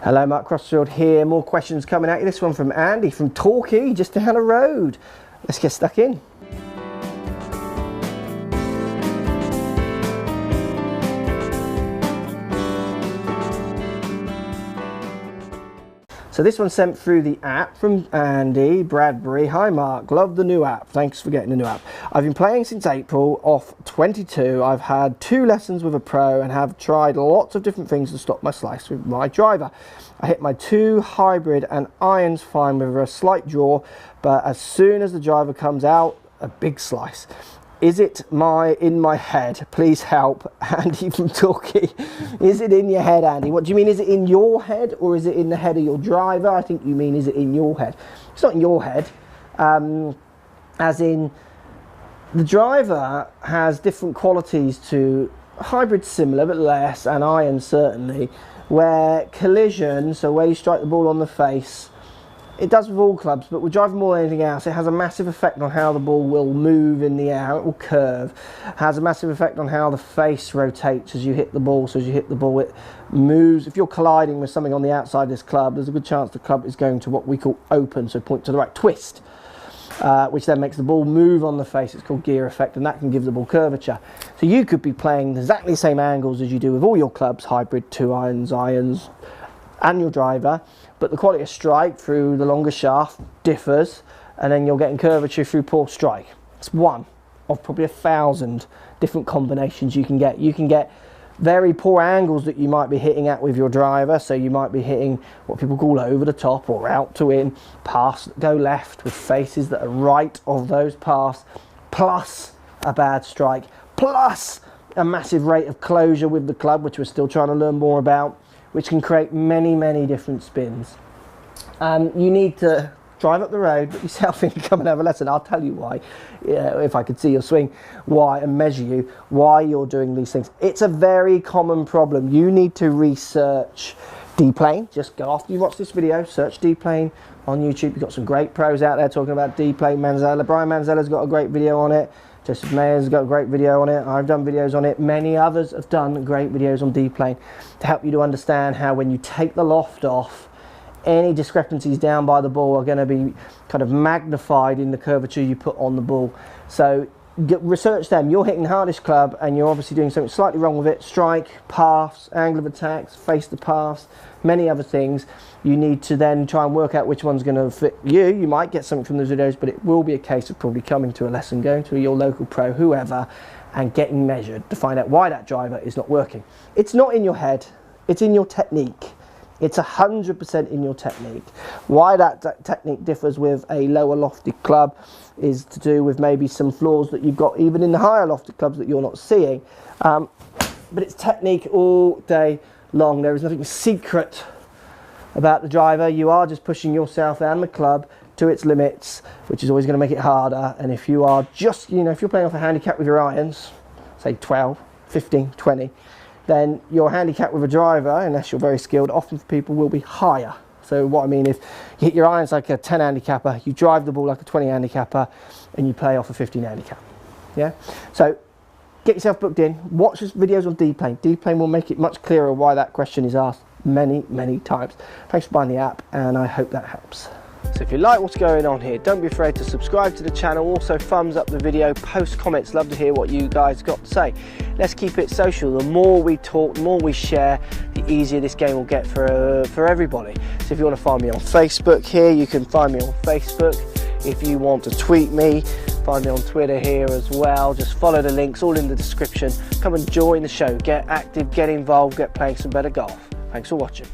Hello, Mark Crossfield here. More questions coming at you. This one from Andy from Torquay, just down the road. Let's get stuck in. So this one sent through the app from Andy Bradbury. Hi Mark, love the new app. Thanks for getting the new app. I've been playing since April, off 22. I've had 2 lessons with a pro and have tried lots of different things to stop my slice with my driver. I hit my 2 hybrid and irons fine with a slight draw, but as soon as the driver comes out, a big slice. Is it in my head? Please help. Andy from Torquay. Is it in your head, Andy? What do you mean? Is it in your head or is it in the head of your driver? I think you mean, is it in your head? It's not in your head. As in, the driver has different qualities to hybrid, similar but less, and iron certainly, where collision, so where you strike the ball on the face, it does with all clubs, but with driving more than anything else, it has a massive effect on how the ball will move in the air, it will curve. It has a massive effect on how the face rotates as you hit the ball, so as you hit the ball it moves. If you're colliding with something on the outside of this club, there's a good chance the club is going to what we call open, so point to the right, twist, which then makes the ball move on the face. It's called gear effect, and that can give the ball curvature. So you could be playing exactly the same angles as you do with all your clubs, hybrid, 2 irons, and your driver, but the quality of strike through the longer shaft differs, and then you're getting curvature through poor strike. It's one of probably 1,000 different combinations you can get. You can get very poor angles that you might be hitting at with your driver, so you might be hitting what people call over the top or out to in, paths that go left with faces that are right of those paths, plus a bad strike, plus a massive rate of closure with the club, which we're still trying to learn more about, which can create many different spins. You need to drive up the road, put yourself in, come and have a lesson. I'll tell you why, if I could see your swing, why, and measure you, why you're doing these things. It's a very common problem. You need to research D-plane. Just go after you watch this video, search D-plane on YouTube. You've got some great pros out there talking about D-plane. Manzella, Brian Manzella's got a great video on it. Joseph Mayer's got a great video on it. I've done videos on it. Many others have done great videos on D-plane to help you to understand how when you take the loft off, any discrepancies down by the ball are going to be kind of magnified in the curvature you put on the ball. So research them. You're hitting the hardest club and you're obviously doing something slightly wrong with it. Strike, paths, angle of attacks, face the paths, many other things. You need to then try and work out which one's going to fit you. You might get something from those videos, but it will be a case of probably coming to a lesson, going to your local pro, whoever, and getting measured to find out why that driver is not working. It's not in your head, it's in your technique. It's 100% in your technique. Why that technique differs with a lower lofted club is to do with maybe some flaws that you've got even in the higher lofted clubs that you're not seeing. But it's technique all day long. There is nothing secret about the driver. You are just pushing yourself and the club to its limits, which is always going to make it harder. And if you are just, if you're playing off a handicap with your irons, say 12, 15, 20, then your handicap with a driver, unless you're very skilled, often for people will be higher. So what I mean, if you hit your irons like a 10 handicapper, you drive the ball like a 20 handicapper, and you play off a 15 handicap. Yeah? So get yourself booked in, watch this videos on D-plane. D-plane will make it much clearer why that question is asked many times. Thanks for buying the app, and I hope that helps. So if you like what's going on here, don't be afraid to subscribe to the channel. Also thumbs up the video, post comments, love to hear what you guys got to say. Let's keep it social. The more we talk, the more we share, the easier this game will get for everybody. So if you want to find me on Facebook here, you can find me on Facebook. If you want to tweet me, find me on Twitter here as well. Just follow the links, all in the description. Come and join the show, get active, get involved, get playing some better golf. Thanks for watching.